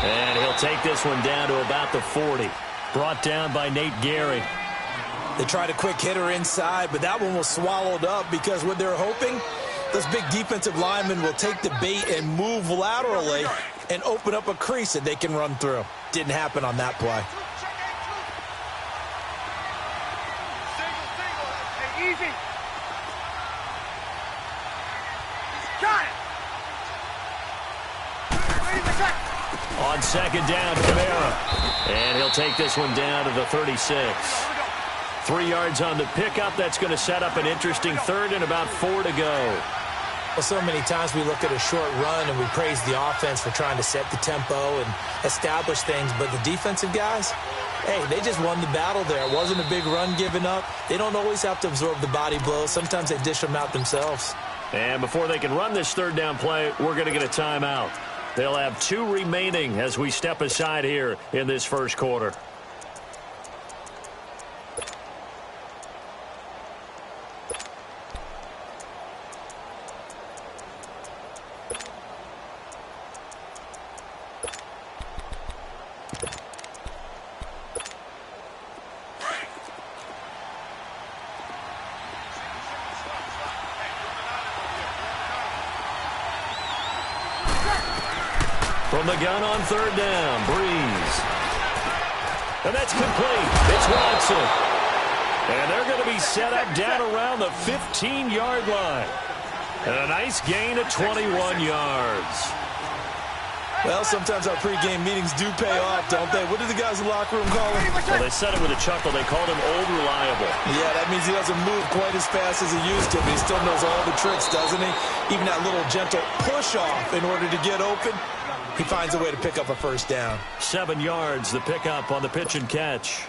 And he'll take this one down to about the 40. Brought down by Nate Gary. They tried a quick hitter inside, but that one was swallowed up because what they're hoping, those big defensive linemen will take the bait and move laterally and open up a crease that they can run through. Didn't happen on that play. Easy. Got it. On second down, Kamara. And he'll take this one down to the 36. 3 yards on the pickup. That's going to set up an interesting third and about 4 to go. Well, so many times we look at a short run and we praise the offense for trying to set the tempo and establish things, but the defensive guys, hey, they just won the battle there. It wasn't a big run given up. They don't always have to absorb the body blows. Sometimes they dish them out themselves. And before they can run this third down play, we're going to get a timeout. They'll have 2 remaining as we step aside here in this first quarter. From the gun on third down, Breeze. And that's complete. It's Watson. And they're going to be set up down around the 15-yard line. And a nice gain of 21 yards. Well, sometimes our pregame meetings do pay off, don't they? What do the guys in the locker room call him? Well, they said it with a chuckle. They called him Old Reliable. Yeah, that means he doesn't move quite as fast as he used to, but he still knows all the tricks, doesn't he? Even that little gentle push-off in order to get open. He finds a way to pick up a first down. 7 yards, the pickup on the pitch and catch.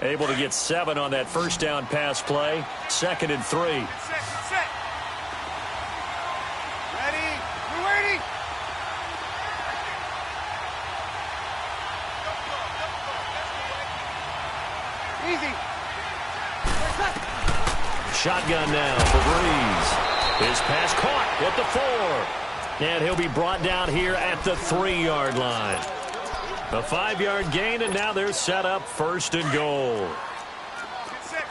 Able to get 7 on that first down pass play. 2nd and 3. Ready? We're waiting. Easy. Shotgun now for Breeze. His pass caught at the 4. And he'll be brought down here at the 3-yard line. A 5-yard gain, and now they're set up 1st and goal. Get set.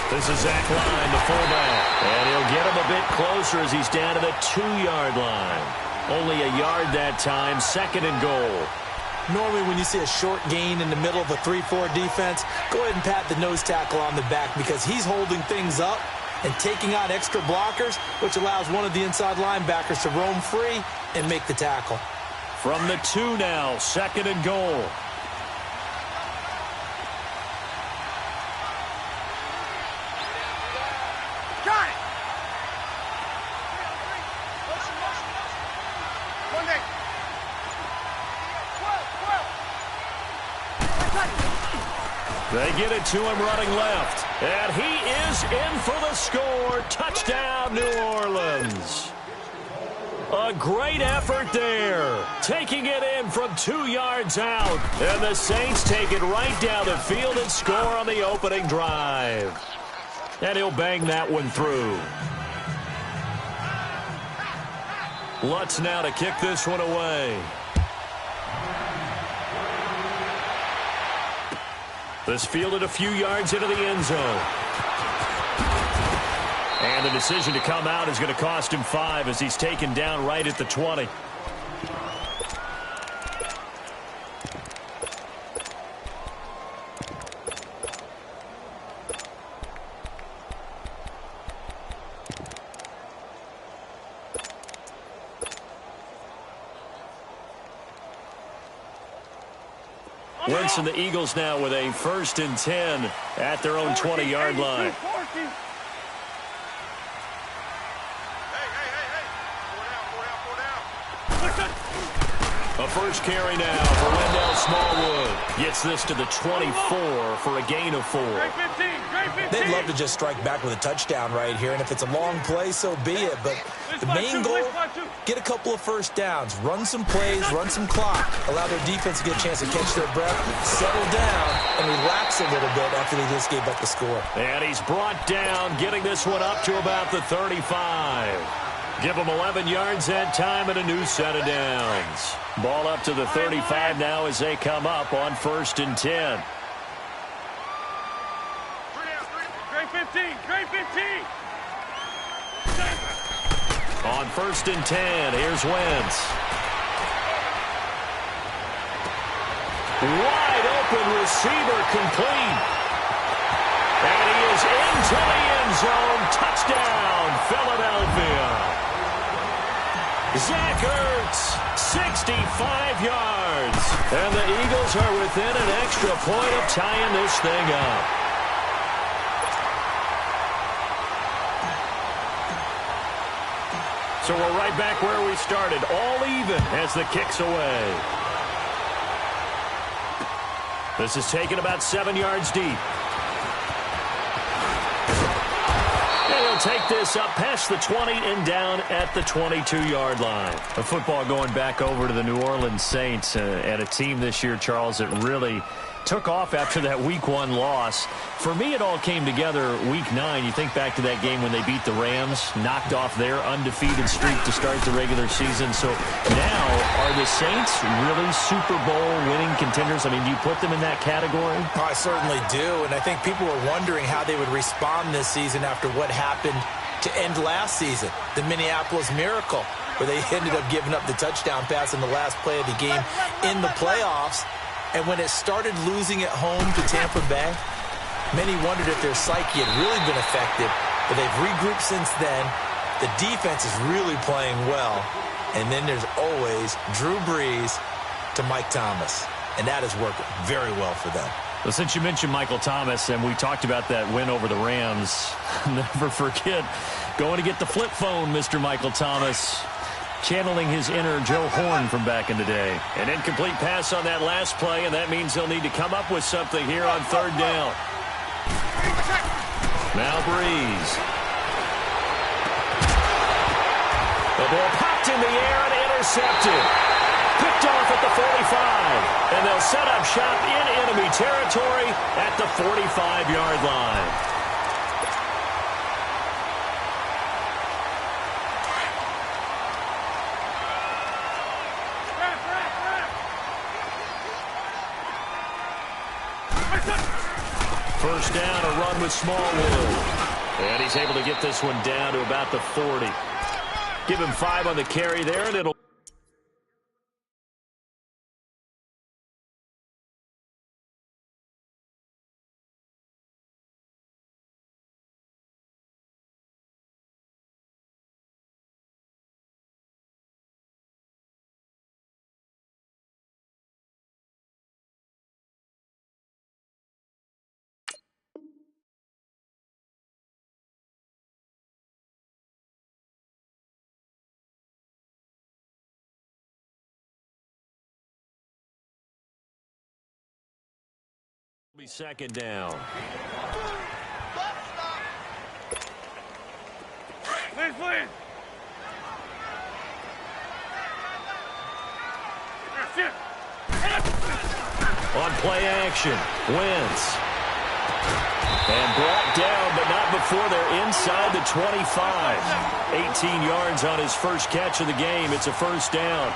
This is Zach Line, the fullback. And he'll get him a bit closer as he's down to the 2-yard line. Only a yard that time, 2nd and goal. Normally when you see a short gain in the middle of a 3-4 defense, go ahead and pat the nose tackle on the back because he's holding things up and taking out extra blockers, which allows one of the inside linebackers to roam free and make the tackle. From the 2 now, 2nd and goal. Got it. One day. They get it to him running left. And he is in for the score. Touchdown, New Orleans. A great effort there. Taking it in from 2 yards out. And the Saints take it right down the field and score on the opening drive. And he'll bang that one through. Lutz now to kick this one away. This fielded a few yards into the end zone. And the decision to come out is going to cost him 5 as he's taken down right at the 20. Wentz and the Eagles now with a 1st and 10 at their own 20-yard line. A first carry now for Wendell Smallwood. Gets this to the 24 for a gain of 4. They'd love to just strike back with a touchdown right here, and if it's a long play, so be it. But the main goal, get a couple of first downs, run some plays, run some clock, allow their defense to get a chance to catch their breath, settle down, and relax a little bit after they just gave up the score. And he's brought down, getting this one up to about the 35. Give him 11 yards that time and a new set of downs. Ball up to the 35 now as they come up on 1st and 10. Great 15. Great 15. On 1st and 10, here's Wentz. Wide open receiver complete. And he is into the end zone. Touchdown, Philadelphia. Zach Ertz, 65 yards. And the Eagles are within an extra point of tying this thing up. So we're right back where we started, all even as the kick's away. This is taken about 7 yards deep. And he'll take this up past the 20 and down at the 22-yard line. The football going back over to the New Orleans Saints and a team this year, Charles, that really took off after that Week 1 loss. For me, it all came together Week 9. You think back to that game when they beat the Rams, knocked off their undefeated streak to start the regular season. So now, are the Saints really Super Bowl winning contenders? I mean, do you put them in that category? I certainly do, and I think people were wondering how they would respond this season after what happened to end last season, the Minneapolis Miracle, where they ended up giving up the touchdown pass in the last play of the game in the playoffs. And when it started losing at home to Tampa Bay, many wondered if their psyche had really been affected, but they've regrouped since then. The defense is really playing well. And then there's always Drew Brees to Mike Thomas, and that has worked very well for them. Well, since you mentioned Michael Thomas, and we talked about that win over the Rams, never forget going to get the flip phone, Mr. Michael Thomas. Channeling his inner Joe Horn from back in the day. An incomplete pass on that last play, and that means he'll need to come up with something here on 3rd down. Now Breeze. The ball popped in the air and intercepted. Picked off at the 45. And they'll set up shop in enemy territory at the 45-yard line. First down, a run with Smallwood. And he's able to get this one down to about the 40. Give him 5 on the carry there, and it'll... be 2nd down. Please. On play action, Wentz. And brought down, but not before they're inside the 25. 18 yards on his first catch of the game. It's a 1st down.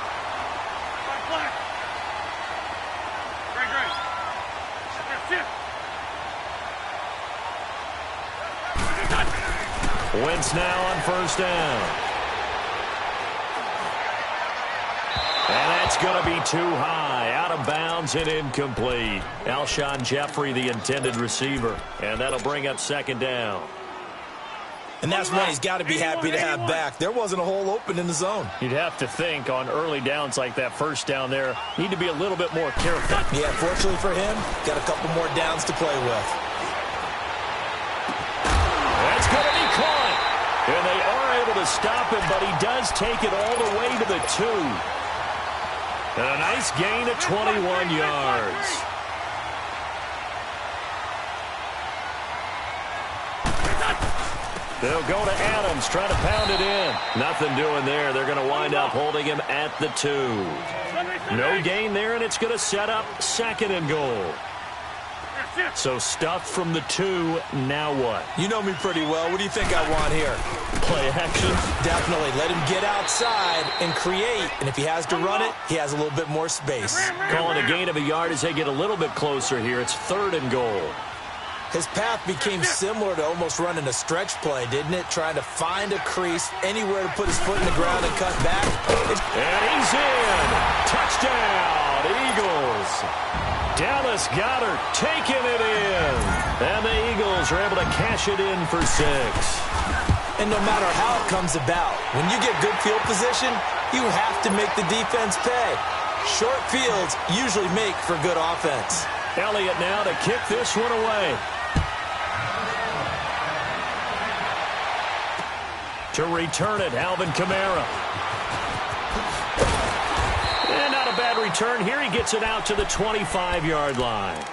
Wentz now on 1st down. And that's going to be too high. Out of bounds and incomplete. Alshon Jeffrey, the intended receiver. And that'll bring up 2nd down. And that's one he's got to be happy to have back. There wasn't a hole open in the zone. You'd have to think on early downs like that 1st down there, need to be a little bit more careful. Yeah, fortunately for him, got a couple more downs to play with. That's going to be caught. And they are able to stop him, but he does take it all the way to the 2. And a nice gain of 21 yards. They'll go to Adams, trying to pound it in. Nothing doing there. They're going to wind up holding him at the 2. No gain there, and it's going to set up 2nd and goal. So stuff from the 2, now what? You know me pretty well. What do you think I want here? Play action? Definitely. Let him get outside and create. And if he has to run it, he has a little bit more space. Calling a gain of a yard as they get a little bit closer here. It's 3rd and goal. His path became similar to almost running a stretch play, didn't it? Trying to find a crease, anywhere to put his foot in the ground and cut back. And he's in. Touchdown, Eagles. Dallas Goedert taking it in. And the Eagles are able to cash it in for 6. And no matter how it comes about, when you get good field position, you have to make the defense pay. Short fields usually make for good offense. Elliott now to kick this one away. To return it, Alvin Kamara. And not a bad return here. He gets it out to the 25-yard line.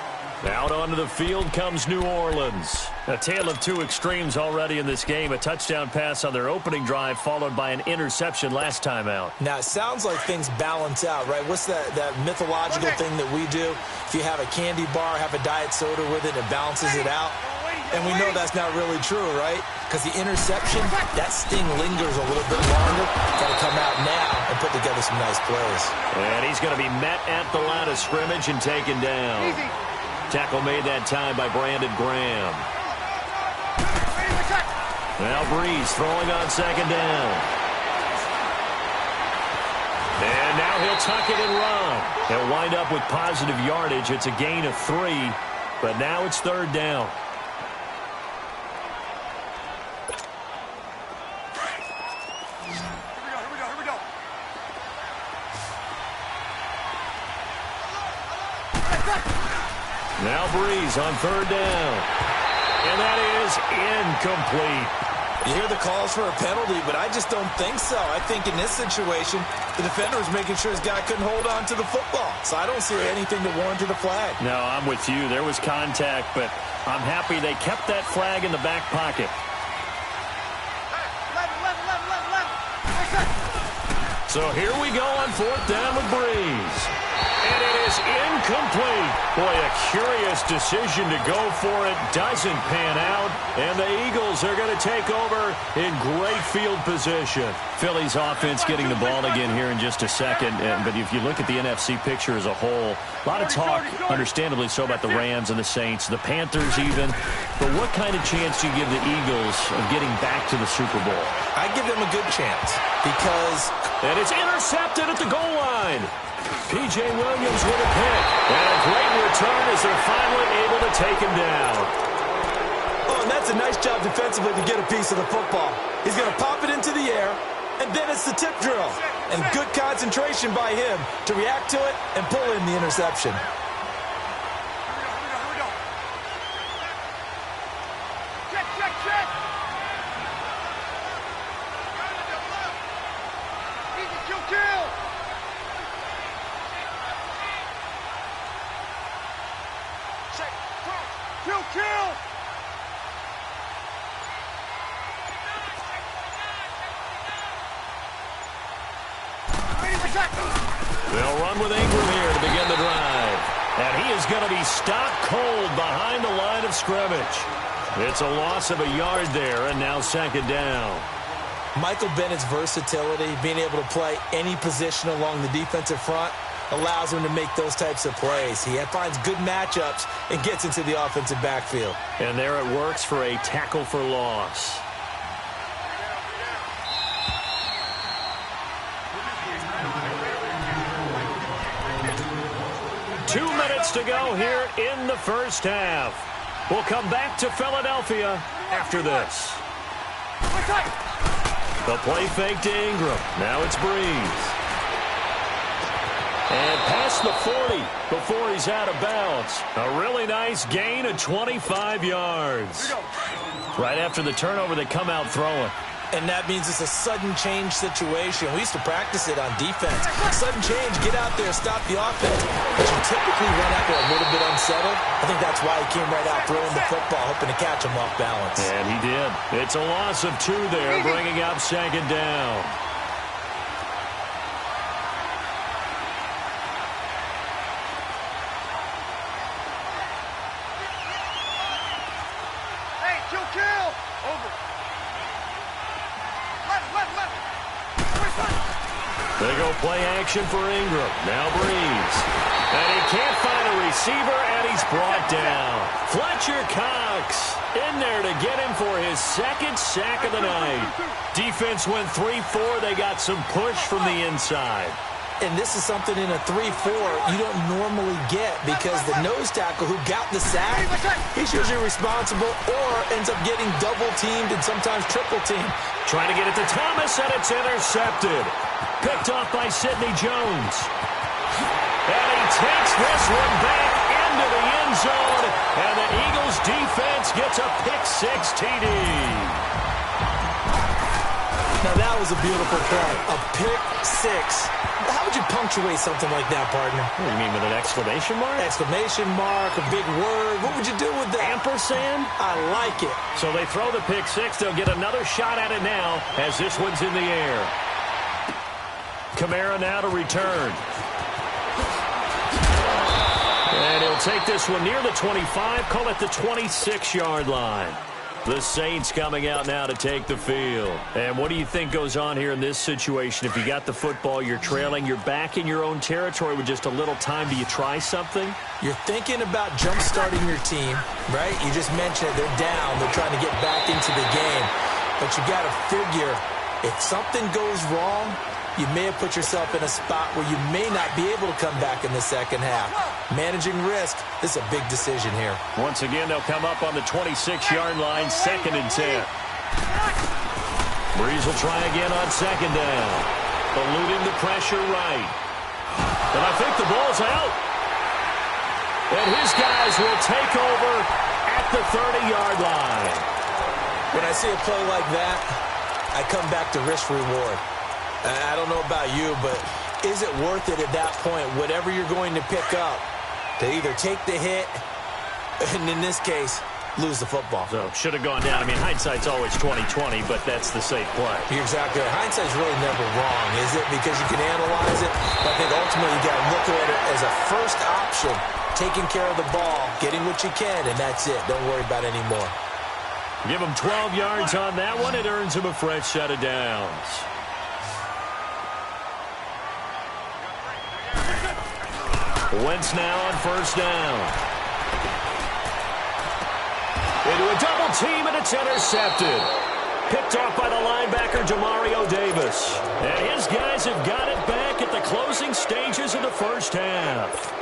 Out onto the field comes New Orleans. A tale of 2 extremes already in this game. A touchdown pass on their opening drive, followed by an interception last time out. Now, it sounds like things balance out, right? What's that mythological thing that we do? If you have a candy bar, have a diet soda with it, it balances it out. And we know that's not really true, right? Because the interception, that sting lingers a little bit longer. Got to come out now and put together some nice plays. And he's going to be met at the line of scrimmage and taken down. Tackle made that time by Brandon Graham. Now Breeze throwing on 2nd down. And now he'll tuck it and run. He'll wind up with positive yardage. It's a gain of 3, but now it's 3rd down. Now Breeze on 3rd down. And that is incomplete. You hear the calls for a penalty, but I just don't think so. I think in this situation, the defender was making sure his guy couldn't hold on to the football. So I don't see anything that warranted a flag. No, I'm with you. There was contact, but I'm happy they kept that flag in the back pocket. So here we go on 4th down with Breeze. And it is incomplete. Boy, a curious decision to go for it. Doesn't pan out. And the Eagles are going to take over in great field position. Philly's offense getting the ball again here in just a second. But if you look at the NFC picture as a whole, a lot of talk, understandably so, about the Rams and the Saints, the Panthers even. But what kind of chance do you give the Eagles of getting back to the Super Bowl? I give them a good chance because... And it's intercepted at the goal line. P.J. Williams with a pick. And a great return as they're finally able to take him down. Oh, and that's a nice job defensively to get a piece of the football. He's going to pop it into the air, and then it's the tip drill. And good concentration by him to react to it and pull in the interception. They'll run with Ingram here to begin the drive. And he is going to be stopped cold behind the line of scrimmage. It's a loss of a yard there, and now 2nd down. Michael Bennett's versatility, being able to play any position along the defensive front, allows him to make those types of plays. He finds good matchups and gets into the offensive backfield. And there it works for a tackle for loss. Two minutes to go here in the first half. We'll come back to Philadelphia after this. The play fake to Ingram. Now it's Breeze. And past the 40 before he's out of bounds. A really nice gain of 25 yards. Right after the turnover, they come out throwing. And that means it's a sudden change situation. We used to practice it on defense. Sudden change, get out there, stop the offense. But you typically run out there a little bit unsettled. I think that's why he came right out throwing the football, hoping to catch him off balance. And he did. It's a loss of 2 there, bringing up second down. They go play action for Ingram. Now Breeze. And he can't find a receiver, and he's brought down. Fletcher Cox in there to get him for his 2nd sack of the night. Defense went 3-4. They got some push from the inside. And this is something in a 3-4 you don't normally get because the nose tackle who got the sack, he's usually responsible or ends up getting double-teamed and sometimes triple-teamed. Trying to get it to Thomas, and it's intercepted. Picked off by Sidney Jones. And he takes this one back into the end zone, and the Eagles defense gets a pick-6 TD. Now that was a beautiful play, a pick-6. How would you punctuate something like that, partner? What do you mean, with an exclamation mark? Exclamation mark, a big word. What would you do with that? Ampersand? I like it. So they throw the pick-6. They'll get another shot at it now as this one's in the air. Kamara now to return. And he'll take this one near the 25, call it the 26-yard line. The Saints coming out now to take the field. And what do you think goes on here in this situation? If you got the football, you're trailing, you're back in your own territory with just a little time. Do you try something? You're thinking about jump-starting your team, right? You just mentioned it. They're down. They're trying to get back into the game. But you got to figure if something goes wrong, you may have put yourself in a spot where you may not be able to come back in the second half. Managing risk, this is a big decision here. Once again, they'll come up on the 26-yard line, 2nd and 10. Breeze will try again on 2nd down. Eluding the pressure right. And I think the ball's out. And his guys will take over at the 30-yard line. When I see a play like that, I come back to risk-reward. I don't know about you, but is it worth it at that point, whatever you're going to pick up, to either take the hit, and in this case, lose the football? So, should have gone down. I mean, hindsight's always 20/20, but that's the safe play. You're exactly right. Hindsight's really never wrong, is it? Because you can analyze it, but I think ultimately you got to look at it as a first option, taking care of the ball, getting what you can, and that's it. Don't worry about it anymore. Give him 12 yards on that one. It earns him a fresh set of downs. Wentz now on 1st down. Into a double team, and it's intercepted. Picked off by the linebacker, Demario Davis. And his guys have got it back at the closing stages of the first half.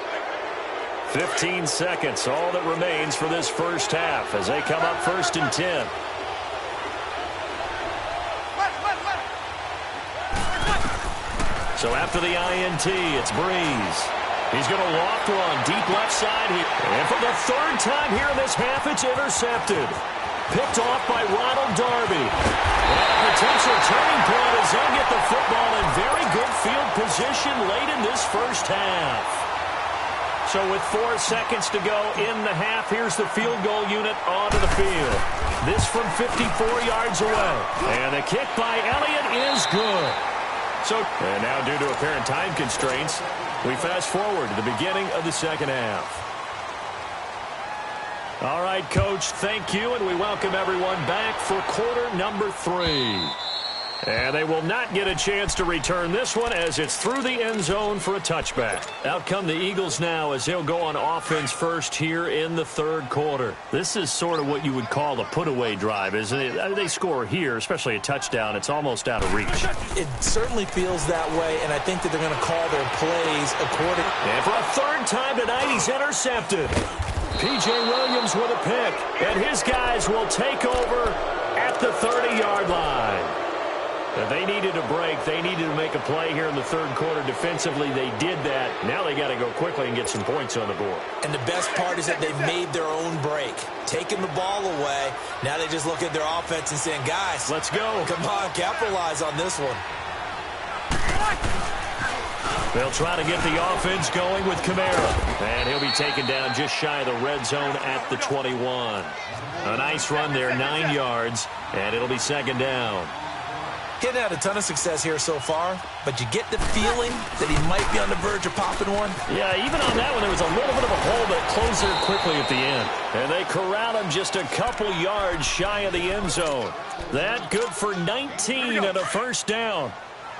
15 seconds, all that remains for this first half as they come up 1st and 10. So after the INT, it's Breeze. He's going to loft one deep left side here. And for the 3rd time here in this half, it's intercepted. Picked off by Ronald Darby. And a potential turning point as they'll get the football in very good field position late in this first half. So with 4 seconds to go in the half, here's the field goal unit onto the field. This from 54 yards away. And the kick by Elliott is good. And now due to apparent time constraints, we fast forward to the beginning of the second half. All right, Coach, thank you, and we welcome everyone back for quarter number 3. And they will not get a chance to return this one as it's through the end zone for a touchback. Out come the Eagles now as they'll go on offense first here in the 3rd quarter. This is sort of what you would call a put-away drive, isn't it? They score here, especially a touchdown. It's almost out of reach. It certainly feels that way, and I think that they're going to call their plays according. And for a 3rd time tonight, he's intercepted. P.J. Williams with a pick, and his guys will take over at the 30-yard line. They needed a break. They needed to make a play here in the third quarter. Defensively, they did that. Now they got to go quickly and get some points on the board. And the best part is that they made their own break. Taking the ball away, now they just look at their offense and saying, guys, let's go. Come on, capitalize on this one. They'll try to get the offense going with Kamara. And he'll be taken down just shy of the red zone at the 21. A nice run there, 9 yards, and it'll be second down. Getting had a ton of success here so far, but you get the feeling that he might be on the verge of popping one. Yeah, even on that one, there was a little bit of a hole that closed there quickly at the end. And they corral him just a couple yards shy of the end zone. That good for 19 and a first down.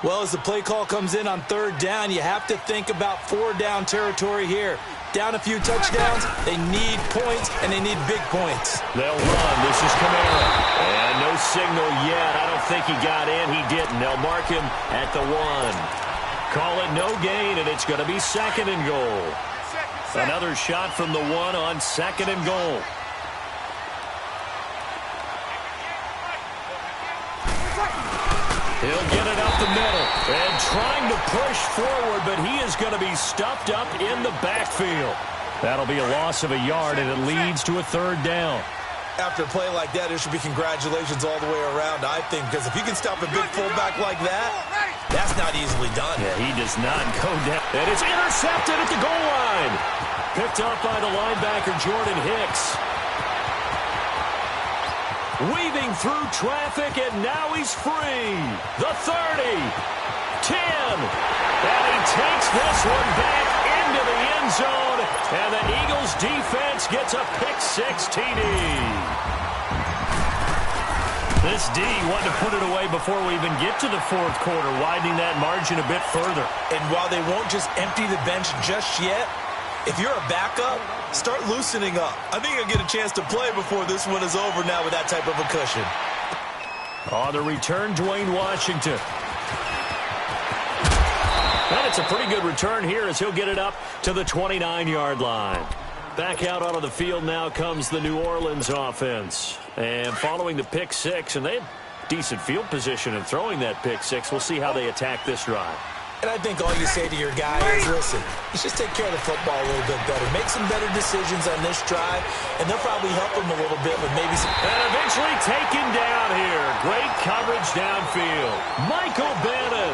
Well, as the play call comes in on third down, you have to think about 4-down territory here. Down a few touchdowns, they need points, and they need big points. They'll run. This is Kamara. And no signal yet. I don't think he got in. He didn't. They'll mark him at the 1. Call it no gain, and it's going to be second and goal. Another shot from the 1 on second and goal. He'll get it up the middle and trying to push forward, but he is going to be stuffed up in the backfield. That'll be a loss of a yard, and it leads to a third down. After a play like that, there should be congratulations all the way around, I think, because if you can stop a big fullback like that, that's not easily done. Yeah, he does not go down. And it's intercepted at the goal line. Picked up by the linebacker, Jordan Hicks. Weaving through traffic, and now he's free. The 30, 10, and he takes this one back into the end zone, and the Eagles defense gets a pick-6 TD. This D wanted to put it away before we even get to the fourth quarter, widening that margin a bit further. And while they won't just empty the bench just yet, if you're a backup, start loosening up. I think you'll get a chance to play before this one is over now with that type of a cushion. On the return, Dwayne Washington. And it's a pretty good return here as he'll get it up to the 29-yard line. Back out onto the field now comes the New Orleans offense. And following the pick-6, and they have decent field position in throwing that pick-6. We'll see how they attack this drive. And I think all you say to your guy is, listen, let's just take care of the football a little bit better. Make some better decisions on this drive, and they'll probably help him a little bit with maybe some... And eventually taken down here. Great coverage downfield. Michael Bannon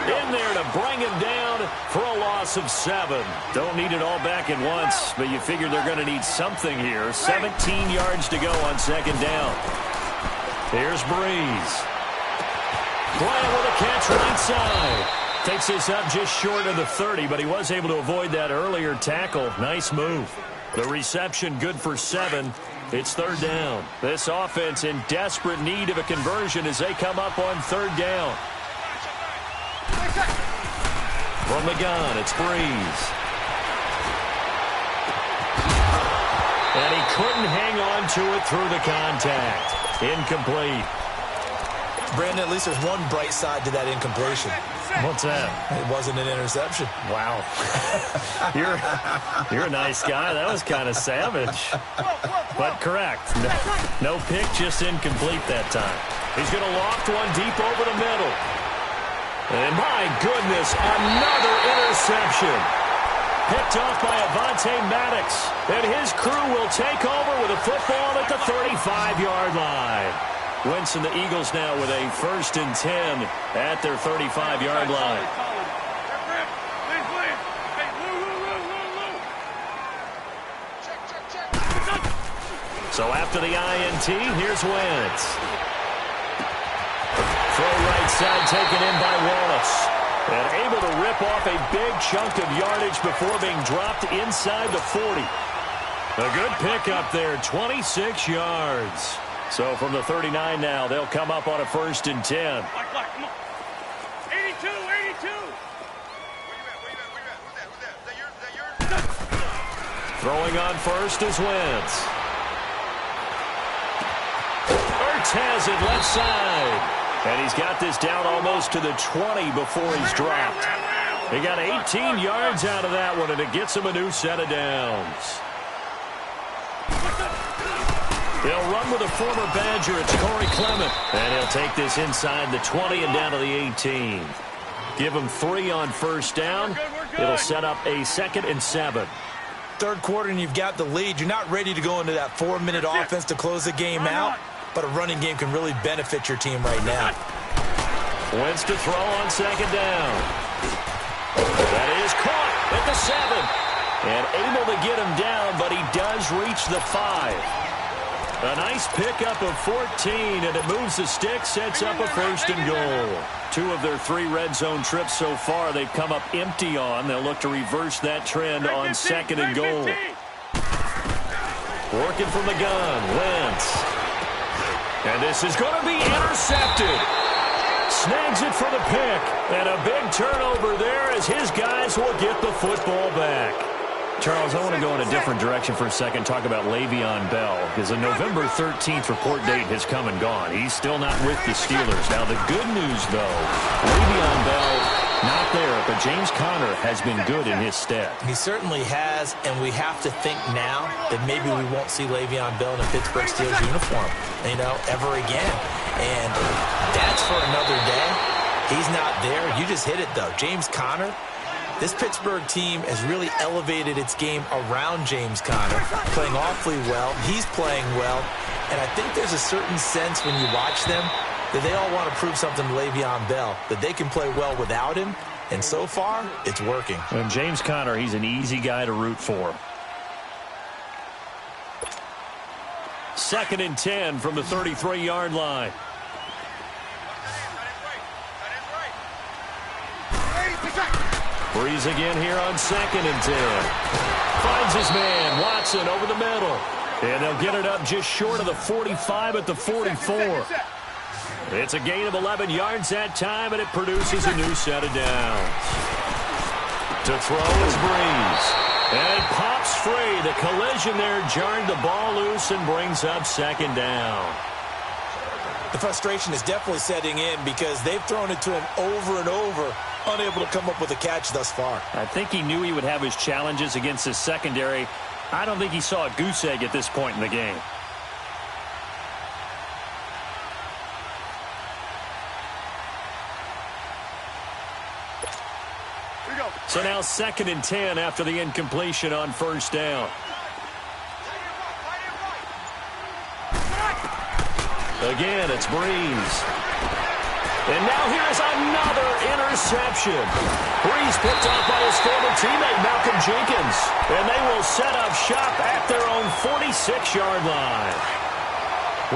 in there to bring him down for a loss of 7. Don't need it all back at once, but you figure they're going to need something here. 17 yards to go on second down. Here's Breeze. Bryant with a catch right side. Takes this up just short of the 30, but he was able to avoid that earlier tackle. Nice move. The reception good for 7. It's third down. This offense in desperate need of a conversion as they come up on third down. From the gun, it's Breeze. And he couldn't hang on to it through the contact. Incomplete. Brandon, at least there's one bright side to that incompletion. What's that? It wasn't an interception. Wow. You're a nice guy. That was kind of savage. But correct. No pick, just incomplete that time. He's going to loft one deep over the middle. And my goodness, another interception. Picked off by Avonte Maddox. And his crew will take over with a football at the 35-yard line. Wentz and the Eagles now with a 1st and 10 at their 35-yard line. So after the INT, here's Wentz. Throw right side taken in by Wallace. And able to rip off a big chunk of yardage before being dropped inside the 40. A good pickup there, 26 yards. So from the 39 now, they'll come up on a 1st and 10. Come on. 82, 82. Throwing on first is Wentz. Ertz has it left side. And he's got this down almost to the 20 before he's dropped. He got 18 yards out of that one, and it gets him a new set of downs. They'll run with a former Badger. It's Corey Clement. And he'll take this inside the 20 and down to the 18. Give him 3 on first down. It'll set up a 2nd and 7. Third quarter and you've got the lead. You're not ready to go into that 4-minute offense to close the game out, but a running game can really benefit your team right now. Wentz to throw on 2nd down. That is caught at the 7. And able to get him down, but he does reach the 5. A nice pickup of 14, and it moves the stick, sets up a 1st and goal. 2 of their 3 red zone trips so far they've come up empty on. They'll look to reverse that trend on 2nd and goal. Working from the gun, Wentz. And this is going to be intercepted. Snags it for the pick. And a big turnover there as his guys will get the football back. Charles, I want to go in a different direction for a second, talk about Le'Veon Bell, because the November 13th report date has come and gone. He's still not with the Steelers. Now, the good news, though, Le'Veon Bell not there, but James Conner has been good in his stead. He certainly has, and we have to think now that maybe we won't see Le'Veon Bell in a Pittsburgh Steelers uniform, ever again. And that's for another day. He's not there. You just hit it, though. James Conner. This Pittsburgh team has really elevated its game around James Conner, playing awfully well. He's playing well. And I think there's a certain sense when you watch them that they all want to prove something to Le'Veon Bell, that they can play well without him. And so far, it's working. And James Conner, he's an easy guy to root for. 2nd and 10 from the 33-yard line. Breeze again here on 2nd and 10. Finds his man, Watson, over the middle. And they'll get it up just short of the 45 at the 44. It's a gain of 11 yards that time, and it produces a new set of downs. To throw is Breeze. And it pops free. The collision there jarred the ball loose and brings up 2nd down. The frustration is definitely setting in because they've thrown it to him over and over, unable to come up with a catch thus far. I think he knew he would have his challenges against his secondary. I don't think he saw a goose egg at this point in the game. So now 2nd and 10 after the incompletion on first down. Again, it's Breeze. And now here's another interception. Breeze picked off by his former teammate, Malcolm Jenkins. And they will set up shop at their own 46-yard line.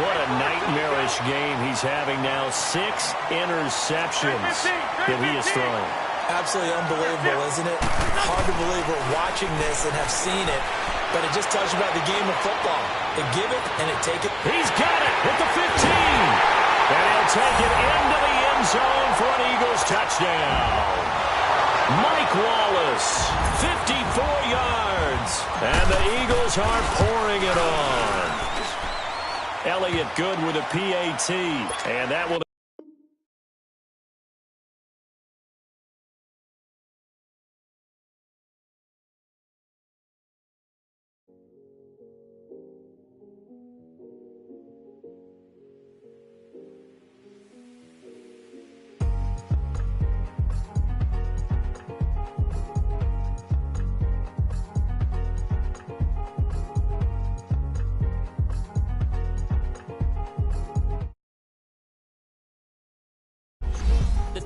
What a nightmarish game he's having now. 6 interceptions that he has thrown. Absolutely unbelievable, isn't it? Hard to believe we're watching this and have seen it, but it just tells you about the game of football. They give it and they take it. He's got it at the 15. And he'll take it into the end zone for an Eagles touchdown. Mike Wallace, 54 yards. And the Eagles are pouring it on. Elliott Good with a PAT. And that will...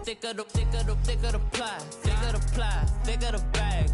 Thicker the pie, thicker the bag.